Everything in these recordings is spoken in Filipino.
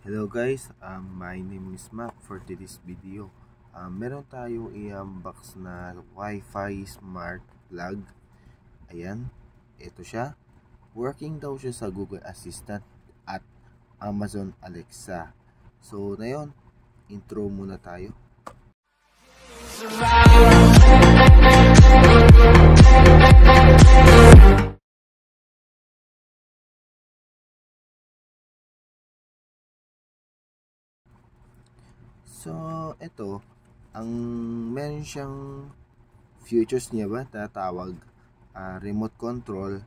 Hello guys, my name is Mac. For today's video, meron tayong i-unbox na Wi-Fi smart plug. Ayan, ito siya. Working daw siya sa Google Assistant at Amazon Alexa. So ngayon, intro muna tayo. So, ito, ang meron siyang features niya ba, tatawag remote control,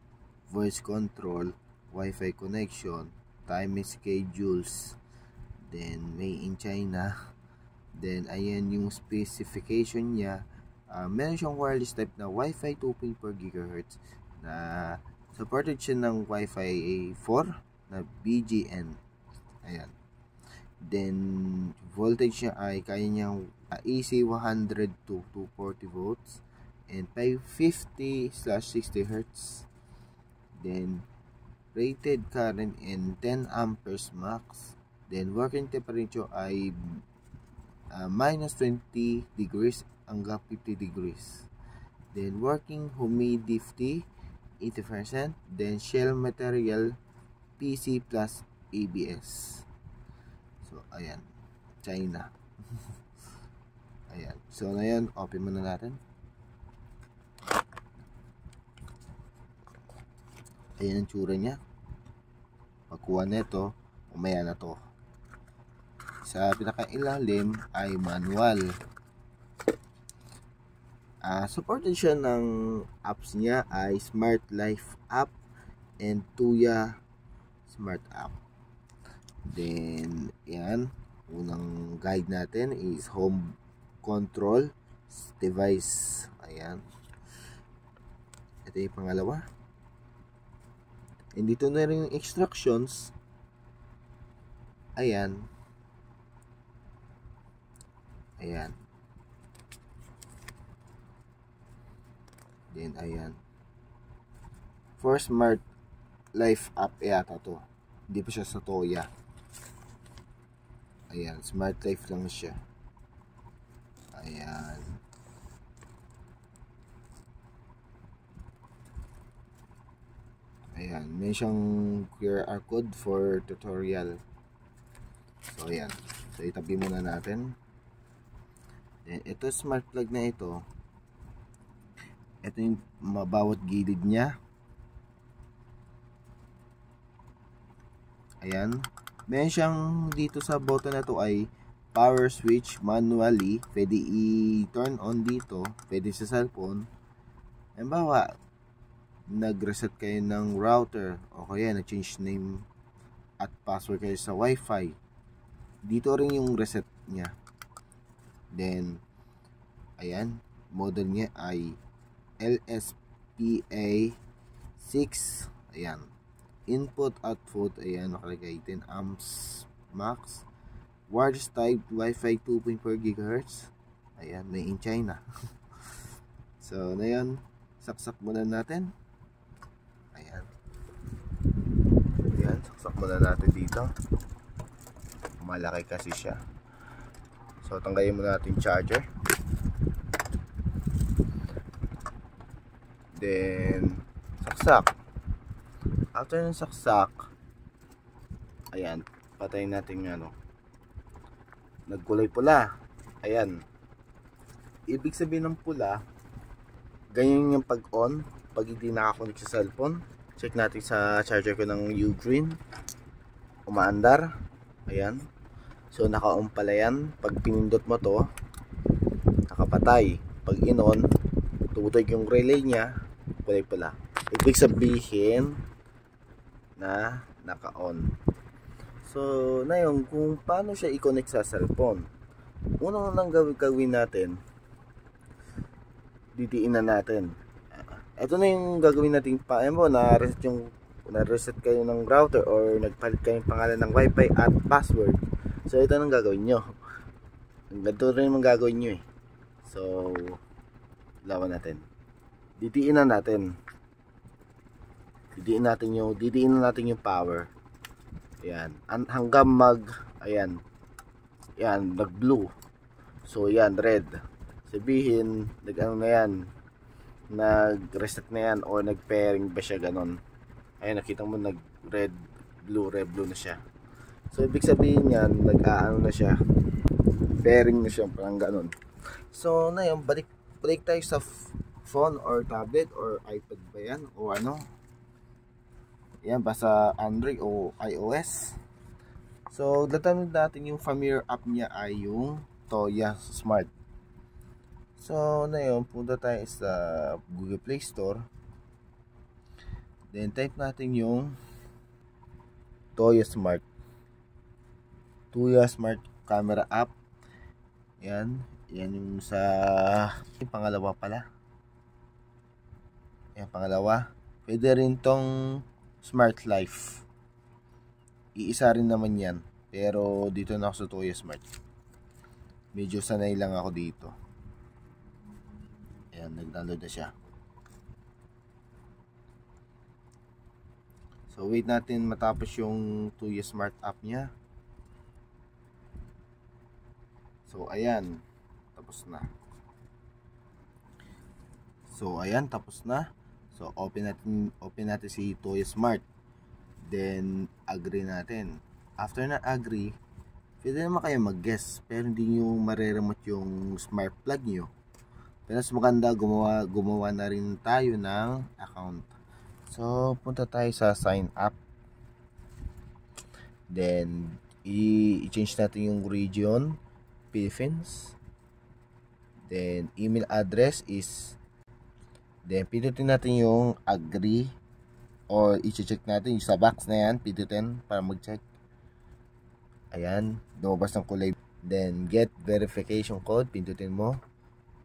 voice control, Wi-Fi connection, time schedules, then made in China, then ayan yung specification niya. Meron siyang wireless type na Wi-Fi 2.4 GHz na supported siya ng Wi-Fi 4 na BGN. Ayan. Then voltage niya ay kaya niyang AC 100 to 240 volts and 550/60 Hz. Then rated current in 10 amperes max. Then working temperature ay minus 20 degrees hanggang 50 degrees. Then working humidity 80%. Then shell material PC plus ABS. So, ayan. China. Ayan. So, ngayon, open muna natin. Ayan ang tsura niya. Pagkuha nito, umaya na to. Sa pinakailalim ay manual. Supported siya ng apps niya ay Smart Life app and Tuya Smart app. Then, yan. Unang guide natin is home control device. Ayan. Ito yung pangalawa. And dito na rin yung instructions. Ayan. Ayan. Then, ayan. For Smart Life app yata to. Hindi pa siya sa Tuya. Ayan, Smart Life lang siya. Ayan. Ayan, may siyang QR code for tutorial. So, ayan. So, itabi muna natin. Then, ito smart plug na ito. Ito yung mabawat gilid niya. Ayan. Meron siyang dito sa button na to ay power switch manually. Pwede i-turn on dito. Pwede sa cellphone. Halimbawa, nag-reset kayo ng router o kaya nag-change name at password kayo sa Wi-Fi. Dito rin yung reset niya. Then, ayan. Model niya ay LSPA 6. Ayan. Input, output, ayan, nakalagay 10 amps max. Wireless type, Wi-Fi 2.4 GHz. Ayan, made in China. So, na yan, saksak muna natin. Ayan. Ayan, saksak muna natin dito. Malaki kasi siya. So, tanggalin muna natin charger. Then, saksak. After ng saksak, ayan, patayin natin yung ano, nagkulay pula. Ayan, ibig sabihin ng pula, ganyan yung pag-on, pag hindi nakakonect sa cellphone. Check natin sa charger ko ng Ugreen, umaandar. Ayan, so naka-on pala yan. Pag pinindot mo to, nakapatay. Pag in-on, tutog yung relay niya, kulay pula. Ibig sabihin na naka-on. So, na yun, kung paano siya i-connect sa cellphone. Unang gawin natin, didiin na natin. Ito na yung gagawin natin pa. Ayan mo, na-reset kayo ng router or nagpalit kayo ng pangalan ng Wi-Fi at password. So, ito nang gagawin nyo. Ganito rin yung gagawin nyo eh. So, lawan natin. Didiin na natin. Didiin natin yung power. Ayan. Hanggang Ayan. Yan, nag-blue. So, yan, red. Sabihin, nag-ano na yan. Nag-reset na yan o nag-pairing ba siya ganon. Ayan, nakita mo nag-red, blue na siya. So, ibig sabihin yan, nag-aano na siya. Pairing na siya, parang ganon. So, na yun, balik tayo sa phone or tablet or iPad ba yan o ano. Yan, basta Android o iOS. So, datanong natin yung familiar app niya ay yung Toya Smart. So, na yun, punta tayo sa Google Play Store. Then, type natin yung Toya Smart. Toya Smart Camera App. Yan. Yan yung sa yung pangalawa pala. Yan, pangalawa. Pwede rin tong Smart Life. Iisa rin naman yan. Pero dito na ako sa Toya Smart. Medyo sanay lang ako dito. Ayan, nag-download na siya. So, wait natin matapos yung Toya Smart app niya. So, ayan. Tapos na. So, ayan. Tapos na. So, open natin si Toya Smart. Then, agree natin. After na agree, pwede naman kayo mag-guess. Pero hindi nyo mareremote yung smart plug nyo. Pero mas maganda, gumawa na rin tayo ng account. So, punta tayo sa sign up. Then, i-change natin yung region, Philippines. Then, email address is, then, pindutin natin yung agree. Or, i-check natin yung sa box na yan, pindutin para mag-check. Ayan, lumabas ng kulay. Then, get verification code, pindutin mo.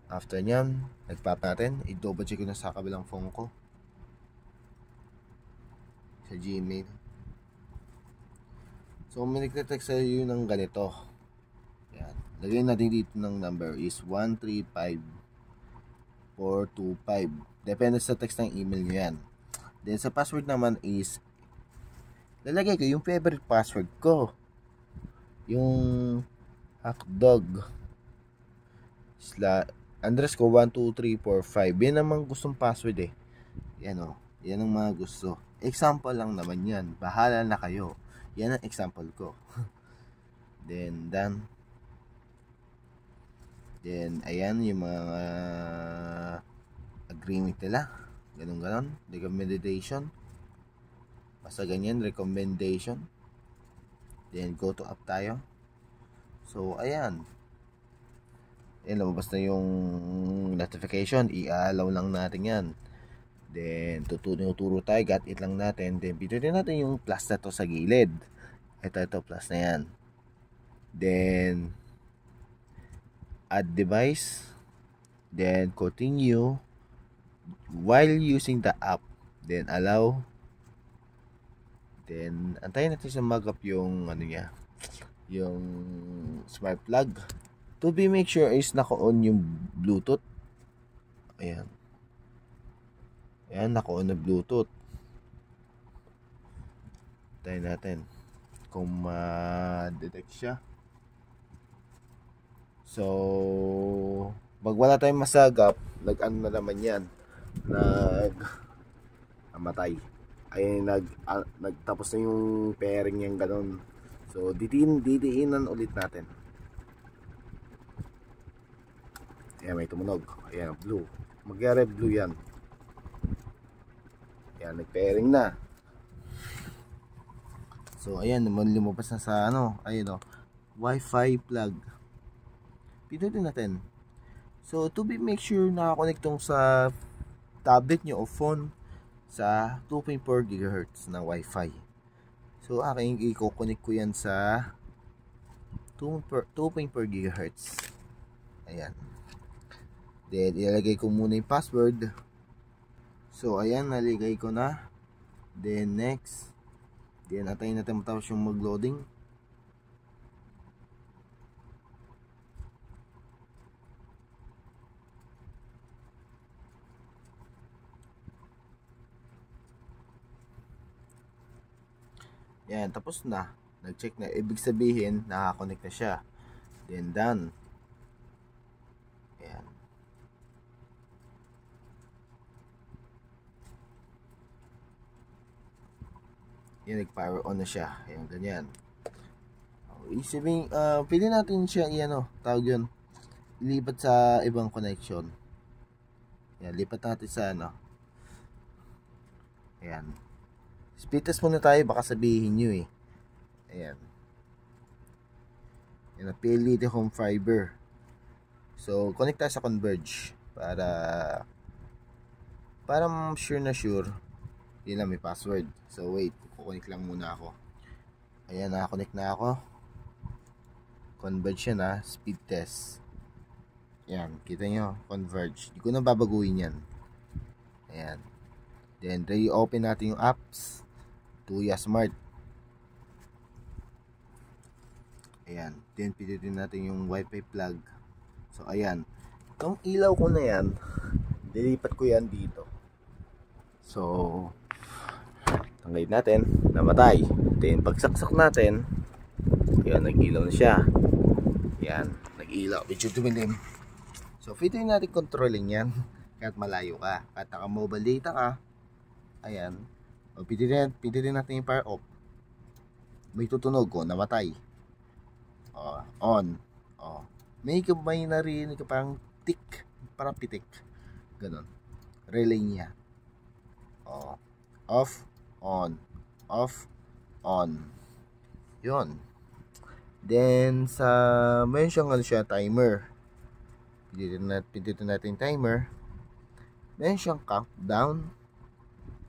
After nyan, nag-pop natin. I-double check ko na sa kabilang phone ko. Sa Gmail. So, may nagte-text sa iyo ng ganito. Yan. Lagyan natin dito ng number is 135425. Depende sa text ng email nyo yan. Then, sa password naman is lalagay ko yung favorite password ko. Yung hotdog. Andres ko 12345. Yan naman gustong password eh. Yan o. Yan ang mga gusto. Example lang naman yan. Bahala na kayo. Yan ang example ko. Then, done. Then, ayan yung mga agreement nila. Ganon. Recommendation. Basta ganyan. Recommendation. Then, go to app tayo. So, ayan. Ayan, lumabas na yung notification. I-allow lang natin yan. Then, tuturo tayo. Got it lang natin. Then, pindutin natin yung plus na to sa gilid. Ito, plus na yan. Then, add device. Then, continue. While using the app. Then, allow. Then, antayin natin sa mag-up yung, ano niya, yung smart plug. To be make sure is naka-on yung Bluetooth. Ayan. Ayan, naka-on na Bluetooth. Tayo natin kung ma-detect siya. So, pag wala tayong masagap, nag-ano na naman yan. Namatay. Ay, nagtapos na yung pairing yung ganun. So, didiinan ulit natin. Ayan, may tumunog. Ayan, blue. Mag-red blue yan. Ayan, nag-pairing na. So, ayan, lumabas na sa ano, ayun o, Wi-Fi plug. Pindutin natin. So, to be make sure nakakonect tong sa tablet nyo o phone sa 2.4 GHz na Wi-Fi. So, aking i-connect ko yan sa 2.4 GHz. Ayan. Then, ilalagay ko muna yung password. So, ayan, naligay ko na. Then, next. Then, atayin natin matapos yung mag-loading. Yan, tapos na. nag-check na, ibig sabihin nakakonect na siya. Then done. Ayan. Yan, nag-power on na siya. Ayan, ganyan. Isipin, pwede natin siya tawag yun, ilipat sa ibang connection. Ayan, lipat natin sa ayan, speed test muna tayo, baka sabihin nyo ayan, yan, PLDT home fiber. So connect tayo sa Converge para sure na sure. Yun lang, may password. So wait, kukunik lang muna ako. Ayan, nakakonect na ako. Converge yan speed test. Yan, kita nyo, Converge. Hindi ko na babaguhin yan. Ayan. Then, re-open natin yung apps. Tuya Smart. Ayan. Then, pindutin natin yung Wi-Fi plug. So, ayan. Itong ilaw ko na yan, dilipat ko yan dito. So, tanggalin natin. Namatay. Then, pagsaksak natin, ayan, nag-ilaw na siya. Ayan, nag-ilaw. Medyo dumilim. So, pwede natin controlling yan kahit malayo ka. Kahit naka-mobile data ka, ayan. O, pwede natin yung power off. May tutunog ko, namatay. O, on. O, may narinig ka parang tick, parang pitik. Ganon. Relay niya. O, off, on. Off, on. Yun. Then, may siyang timer. Pindutin natin timer. Meron siyang countdown.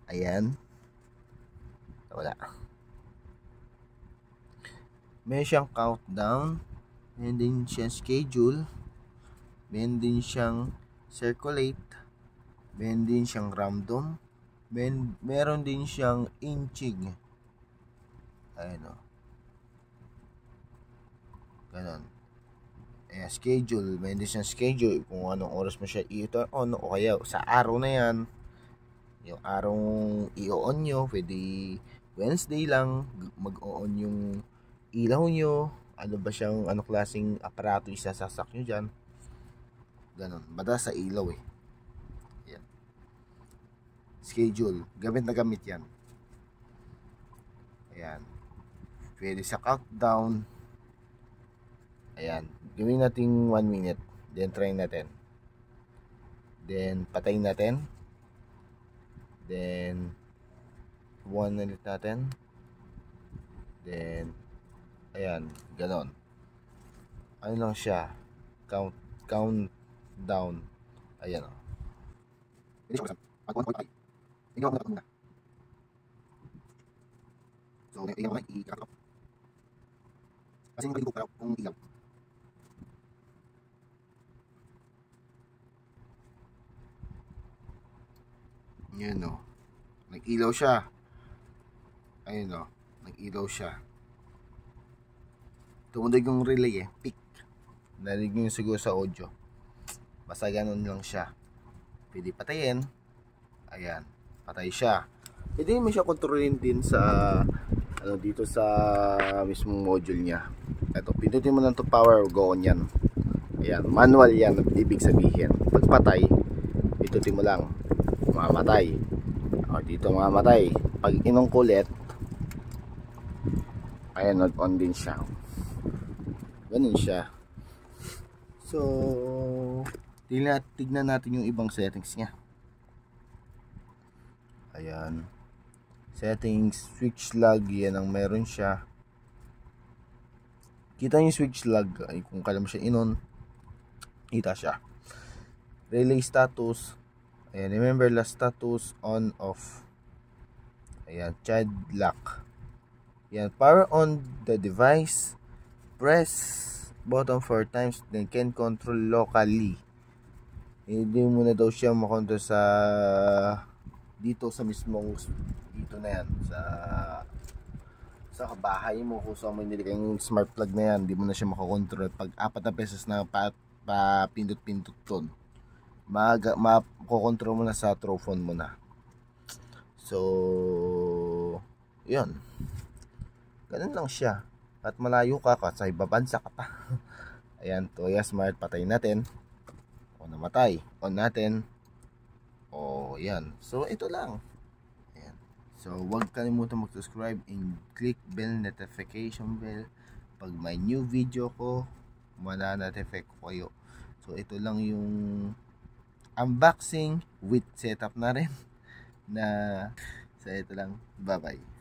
Ayan. Wala. Meron siyang countdown. Meron din siyang schedule. Meron din siyang circulate. Meron din siyang random. Meron din siyang inching. Ayan o. Ganon. Ayan, schedule. Meron din siyang schedule kung anong oras mo siya i-turn on o kaya sa araw na yan. Yung araw i-on nyo, pwede Wednesday lang mag-on yung ilaw nyo. Ano ba siyang, klaseng aparato isasasak nyo dyan. Ganon. Bada sa ilaw Ayan. Schedule. Gamit na gamit yan. Ayan. Pwede sa countdown. Ayan. Gawin natin 1 minute. Then try natin. Then patayin natin. Then 1 minute natin. Then ayan, ganon. Ano lang siya? Countdown. Ayan o. So, ayan ko na i-kakap. Kasi yung ko para kung ilaw. Yan o. Nag-ilaw siya. Ayun o. Nag-ilaw siya. Tumunog yung relay Pick. Narinig nyo siguro sa audio. Basta ganun lang siya. Pwede patayin. Ayan. Patay siya. Pwede mo siya kontrolin din sa dito sa mismong module niya. Ito, pindutin mo lang to power, go on yan. Ayan, manual yan, ibig sabihin. Pag patay, pindutin mo lang, mamamatay. O, dito mamamatay. Pag inong kulit, ayan, on din siya. Ganun siya. So, tignan natin yung ibang settings niya. Ayan. Settings, switch lag, yan ang meron siya. Kita yung switch lag, ay kung kailan mo siya inon, kita siya. Relay status, ayan, remember last status, on, off. Ayan, child lock. Ayan, power on the device, press button 4 times, then can control locally. Hindi mo na daw siya makontrol sa dito sa mismong dito na yan sa bahay mo, kung saan mo nilagay yung smart plug na yan, hindi mo na siya makakontrol. Pag 4 na pesos na pindot-pindot ton, makokontrol mo na sa throw phone mo na. So yun, Ganun lang siya. At malayo ka sa ibabansa ka pa. Ayan, Tuya Smart, patayin natin. O namatay. On natin. O yan. So ito lang. Ayan. So huwag kalimutan mag-subscribe and click bell notification bell. Pag may new video ko, mana-notify ko kayo. So ito lang yung unboxing with setup na rin na so ito lang. Bye bye.